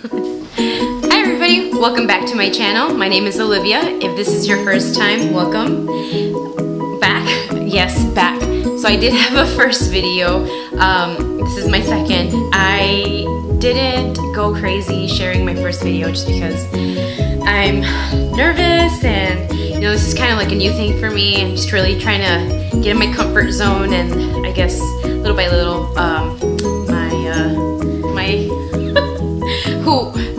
Hi everybody, welcome back to my channel. My name is Olivia. If this is your first time, welcome back. Yes, back. So I did have a first video. This is my second. I didn't go crazy sharing my first video just because I'm nervous and this is kind of like a new thing for me. I'm just really trying to get in my comfort zone, and I guess little by little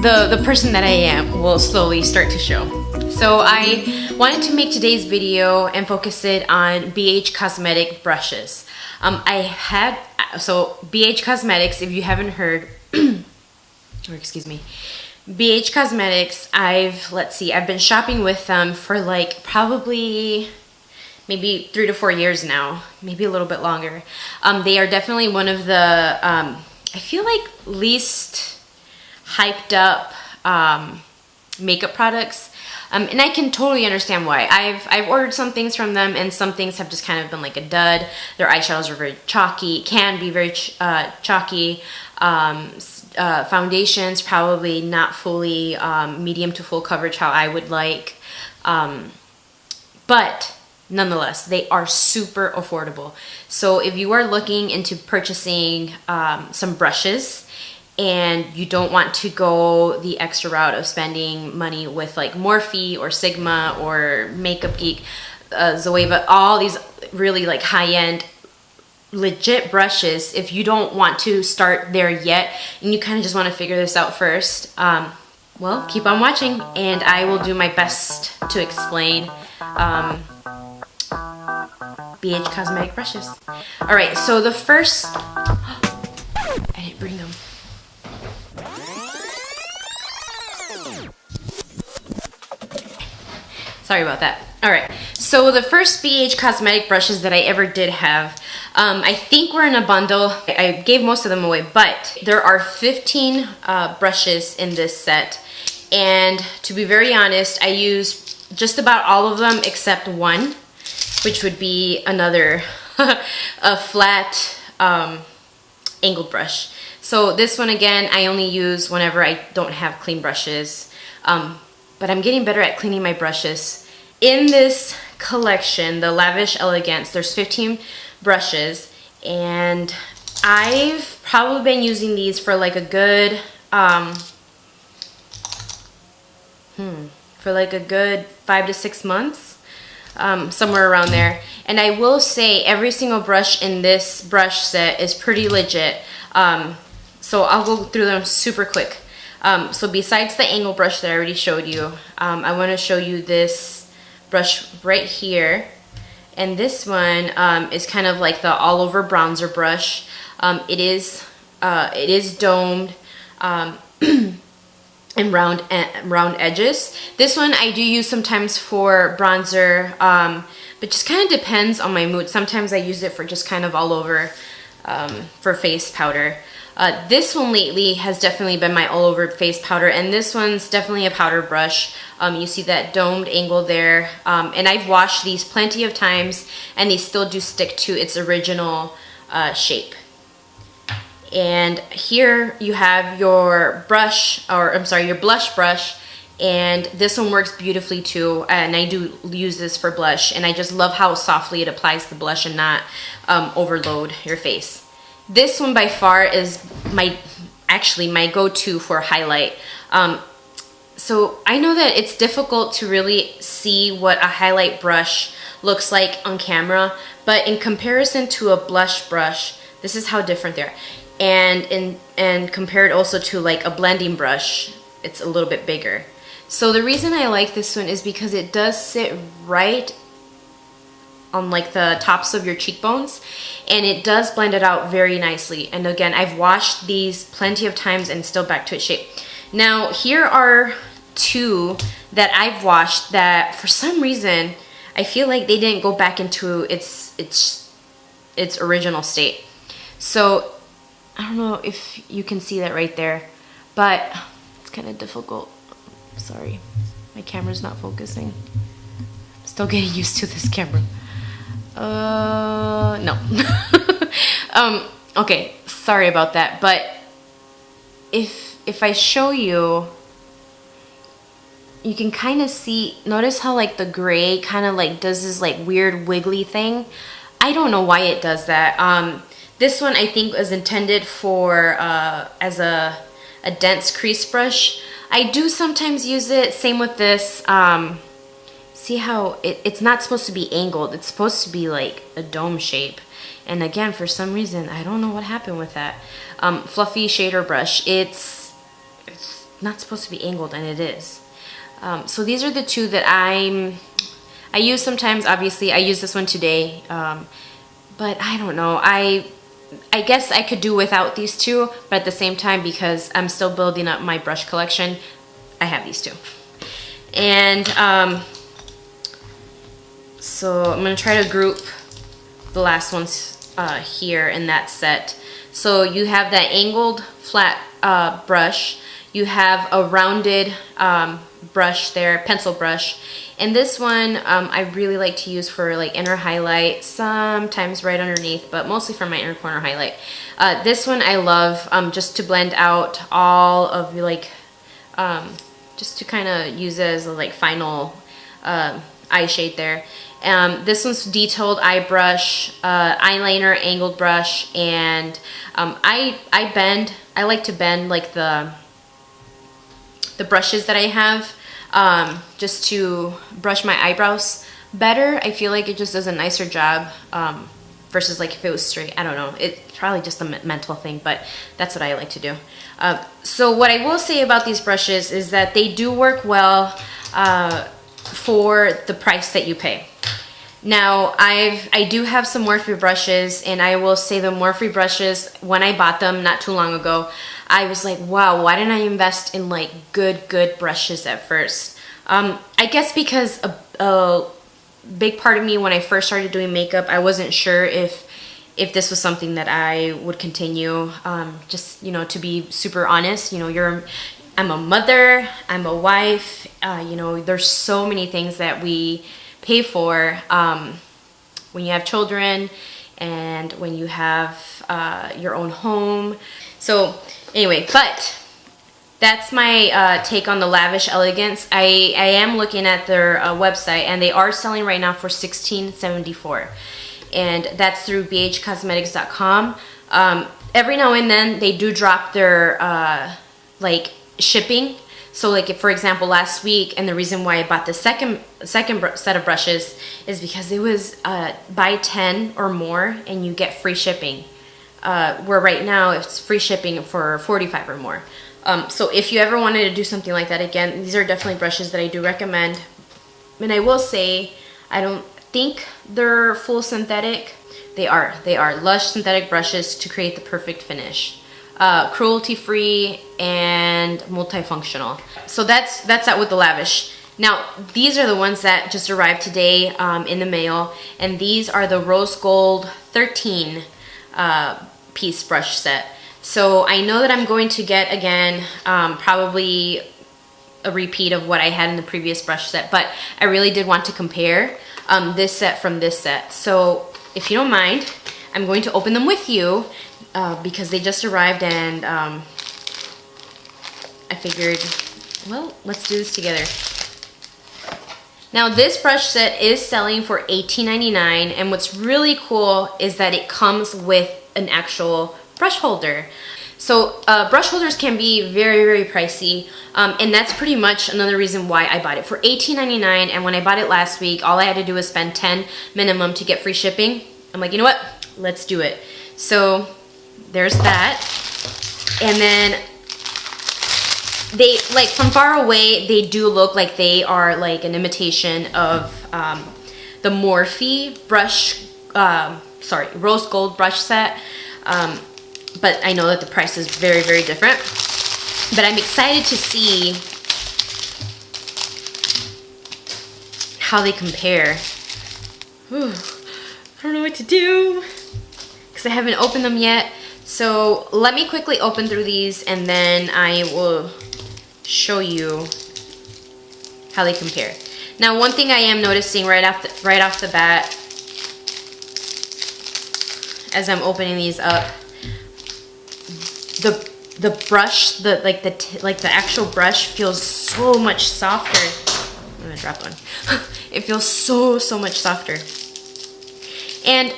the person that I am will slowly start to show. So I wanted to make today's video and focus it on BH Cosmetic brushes. So BH Cosmetics, if you haven't heard, or excuse me, BH Cosmetics, I've been shopping with them for like probably maybe 3 to 4 years now, maybe a little bit longer. They are definitely one of the, I feel like least hyped up makeup products. And I can totally understand why. I've ordered some things from them, and some things have just kind of been like a dud. Their eyeshadows are very chalky, can be very chalky. Foundations probably not fully medium to full coverage how I would like. But nonetheless, they are super affordable. So if you are looking into purchasing some brushes, and you don't want to go the extra route of spending money with like Morphe or Sigma or Makeup Geek, Zoeva, all these really like high-end legit brushes, if you don't want to start there yet and you kind of just want to figure this out first, well, keep on watching and I will do my best to explain BH Cosmetic brushes. Alright, so the first... I didn't bring them. Sorry about that. Alright, so the first BH Cosmetic brushes that I ever did have, I think were in a bundle. I gave most of them away, but there are 15 brushes in this set. And to be very honest, I used just about all of them except one, which would be another a flat angled brush. So this one, again, I only use whenever I don't have clean brushes. But I'm getting better at cleaning my brushes. In this collection, the Lavish Elegance, there's 15 brushes, and I've probably been using these for like a good, for like a good 5 to 6 months, somewhere around there. And I will say every single brush in this brush set is pretty legit. So I'll go through them super quick. So besides the angle brush that I already showed you, I want to show you this brush right here. And this one is kind of like the all over bronzer brush. It is domed and round edges. This one I do use sometimes for bronzer, but just kind of depends on my mood. Sometimes I use it for just kind of all over for face powder. This one lately has definitely been my all over face powder, and this one's definitely a powder brush. You see that domed angle there, and I've washed these plenty of times and they still do stick to its original shape. And here you have your brush, or I'm sorry, your blush brush, and this one works beautifully too, and I do use this for blush, and I just love how softly it applies the blush and not overload your face. This one by far is my go-to for highlight. So I know that it's difficult to really see what a highlight brush looks like on camera, but in comparison to a blush brush, this is how different they are. And compared also to like a blending brush, it's a little bit bigger. So the reason I like this one is because it does sit right on like the tops of your cheekbones, and it does blend it out very nicely. And again, I've washed these plenty of times and still back to its shape. Now here are two that I've washed that for some reason I feel like they didn't go back into its original state. So I don't know if you can see that right there, but it's kind of difficult. Sorry, my camera's not focusing. I'm still getting used to this camera. No. Okay, sorry about that, but if I show you, you can kind of see, notice how like the gray kind of like does this like weird wiggly thing. I don't know why it does that. This one I think was intended for as a dense crease brush. I do sometimes use it, same with this. See how it's not supposed to be angled, it's supposed to be like a dome shape. And again, for some reason, I don't know what happened with that. Fluffy shader brush, it's not supposed to be angled, and it is. So these are the two that I use sometimes. Obviously, I use this one today, but I don't know. I guess I could do without these two, but at the same time, because I'm still building up my brush collection, I have these two. And so I'm gonna try to group the last ones here in that set. So you have that angled flat brush. You have a rounded brush there, pencil brush. And this one I really like to use for like inner highlight, sometimes right underneath, but mostly for my inner corner highlight. This one I love just to blend out all of like, just to kind of use it as a like final eye shade there. This one's detailed eye brush, eyeliner angled brush, and I like to bend like the brushes that I have just to brush my eyebrows better. I feel like it just does a nicer job versus like if it was straight. I don't know, it's probably just a mental thing, but that's what I like to do. So what I will say about these brushes is that they do work well for the price that you pay. Now, I do have some Morphe brushes, and I will say the Morphe brushes, when I bought them not too long ago, I was like, wow, why didn't I invest in like good brushes at first? I guess because a big part of me when I first started doing makeup, I wasn't sure if this was something that I would continue. Just, you know, to be super honest, you know, I'm a mother, I'm a wife, you know, there's so many things that we pay for when you have children and when you have your own home. So anyway, but that's my take on the Lavish Elegance. I am looking at their website, and they are selling right now for $16.74, and that's through bhcosmetics.com. Every now and then they do drop their like shipping. So like if, for example, last week, and the reason why I bought the second set of brushes is because it was buy 10 or more and you get free shipping. Where right now it's free shipping for 45 or more. So if you ever wanted to do something like that, again, these are definitely brushes that I do recommend. And I will say, I don't think they're full synthetic. They are lush synthetic brushes to create the perfect finish. Cruelty-free and multifunctional. So that's that with the Lavish. Now, these are the ones that just arrived today in the mail, and these are the Rose Gold 13 piece brush set. So I know that I'm going to get, again, probably a repeat of what I had in the previous brush set, but I really did want to compare this set from this set. So if you don't mind, I'm going to open them with you because they just arrived, and I figured, well, let's do this together. Now this brush set is selling for $18.99, and what's really cool is that it comes with an actual brush holder. So brush holders can be very pricey, and that's pretty much another reason why I bought it for $18.99. And when I bought it last week, all I had to do was spend $10 minimum to get free shipping. I'm like, you know what? Let's do it. So there's that. And then they, like, from far away, they do look like they are like an imitation of the Morphe brush, Rose Gold brush set. But I know that the price is very different. But I'm excited to see how they compare. Whew. I don't know what to do because I haven't opened them yet. So let me quickly open through these, and then I will show you how they compare. Now, one thing I am noticing right off the bat as I'm opening these up, the brush, like the actual brush feels so much softer. I'm gonna drop one. It feels so much softer. And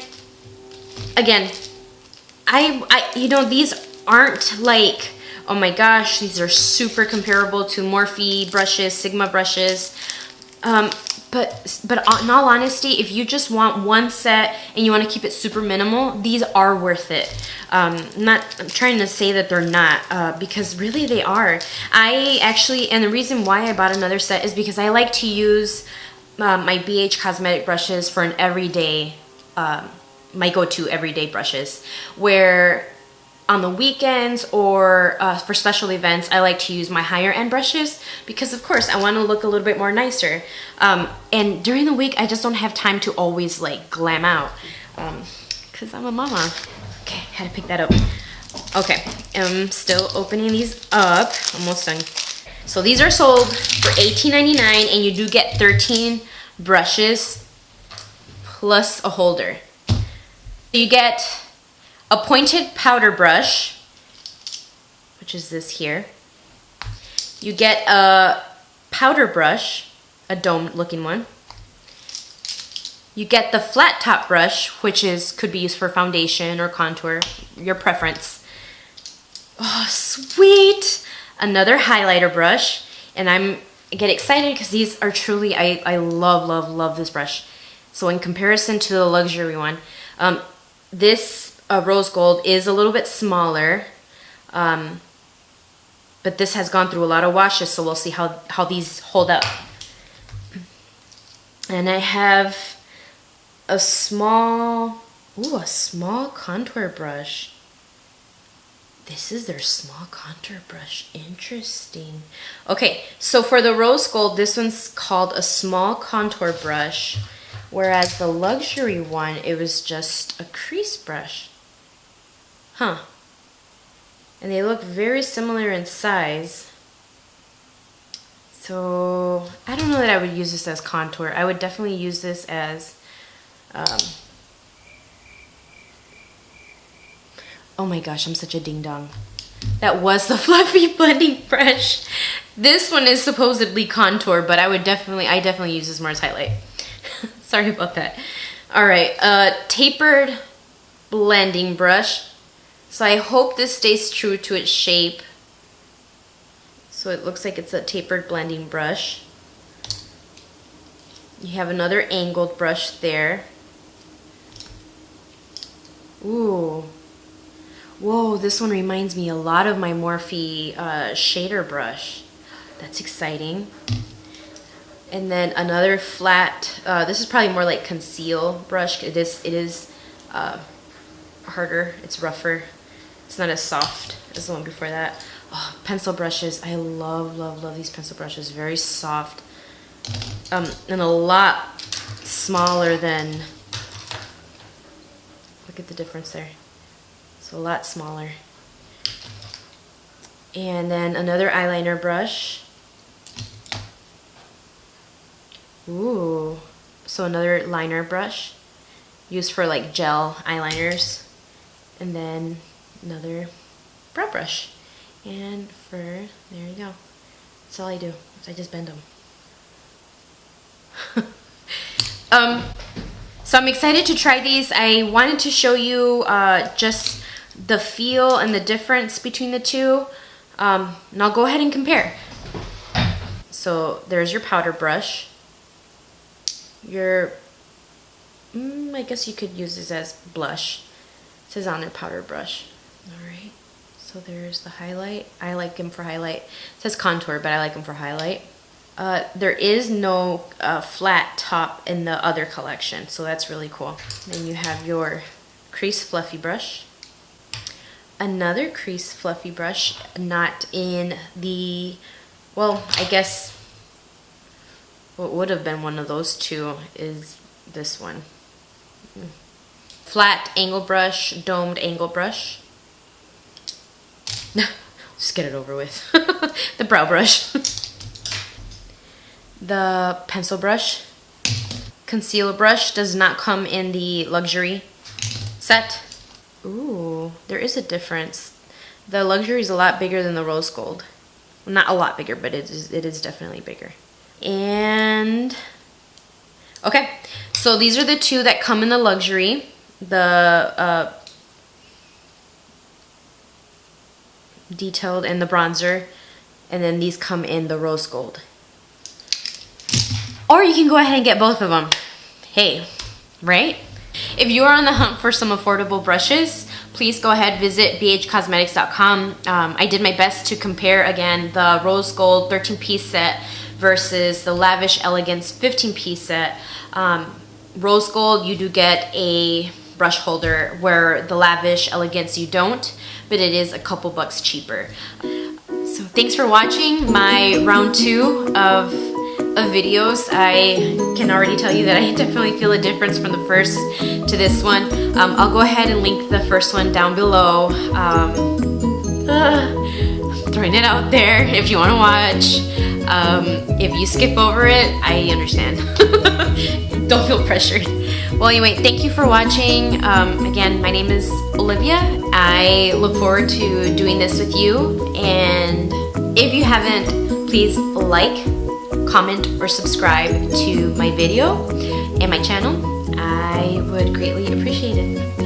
again, you know, these aren't like, oh my gosh, these are super comparable to Morphe brushes, Sigma brushes. But in all honesty, if you just want one set and you want to keep it super minimal, these are worth it. I'm trying to say that they're not, because really they are. I actually, and the reason why I bought another set is because I like to use my BH Cosmetic brushes for an everyday, my go-to everyday brushes, where on the weekends or for special events, I like to use my higher end brushes because of course I want to look a little bit more nicer. And during the week, I just don't have time to always like glam out because I'm a mama. Okay, had to pick that up. Okay, I'm still opening these up, almost done. So these are sold for $18.99 and you do get 13 brushes plus a holder. You get a pointed powder brush, which is this here. You get a powder brush, a domed looking one. You get the flat top brush, which could be used for foundation or contour, your preference. Oh, sweet! Another highlighter brush, and I get excited because these are truly, I love this brush. So in comparison to the luxury one, this rose gold is a little bit smaller, but this has gone through a lot of washes, so we'll see how these hold up. And I have a small contour brush. This is their small contour brush. Interesting. Okay, so for the rose gold, this one's called a small contour brush, whereas the luxury one, it was just a crease brush. Huh. And they look very similar in size. So I don't know that I would use this as contour. I would definitely use this as, oh my gosh, I'm such a ding dong. That was the fluffy blending brush. This one is supposedly contour, but I definitely use this more as highlight. Sorry about that. All right, tapered blending brush. So I hope this stays true to its shape. So it looks like it's a tapered blending brush. You have another angled brush there. Ooh. Whoa, this one reminds me a lot of my Morphe shader brush. That's exciting. And then another flat, this is probably more like conceal brush. It is harder, it's rougher. It's not as soft as the one before that. Oh, pencil brushes. I love these pencil brushes. Very soft. And a lot smaller than, look at the difference there. It's a lot smaller. And then another eyeliner brush. Ooh. So another liner brush used for like gel eyeliners. And then another brow brush. And there you go. That's all I do. I just bend them. So I'm excited to try these. I wanted to show you just the feel and the difference between the two. And I'll go ahead and compare. So there's your powder brush. I guess you could use this as blush. It says on their powder brush. Alright, so there's the highlight. I like them for highlight. It says contour, but I like them for highlight. There is no flat top in the other collection, so that's really cool. Then you have your crease fluffy brush. Another crease fluffy brush, not in the, well, I guess what would have been one of those two is this one. Flat angle brush, domed angle brush. Just get it over with. The brow brush. The pencil brush. Concealer brush does not come in the luxury set. Ooh, there is a difference. The luxury is a lot bigger than the rose gold. Well, not a lot bigger, but it is definitely bigger. And okay, so these are the two that come in the luxury. The detailed and the bronzer, and then these come in the rose gold. Or you can go ahead and get both of them. Hey, right? If you are on the hunt for some affordable brushes, please go ahead, visit bhcosmetics.com. I did my best to compare, again, the rose gold 13-piece set versus the Lavish Elegance 15-piece set. Rose gold, you do get a brush holder, where the Lavish Elegance you don't, but it is a couple bucks cheaper. So thanks for watching my round 2 of videos. I can already tell you that I definitely feel a difference from the first to this one. I'll go ahead and link the first one down below. Throwing it out there if you want to watch. If you skip over it, I understand. Don't feel pressured. Well, anyway, thank you for watching. Again, my name is Olivia. I look forward to doing this with you. And if you haven't, please like, comment, or subscribe to my video and my channel. I would greatly appreciate it.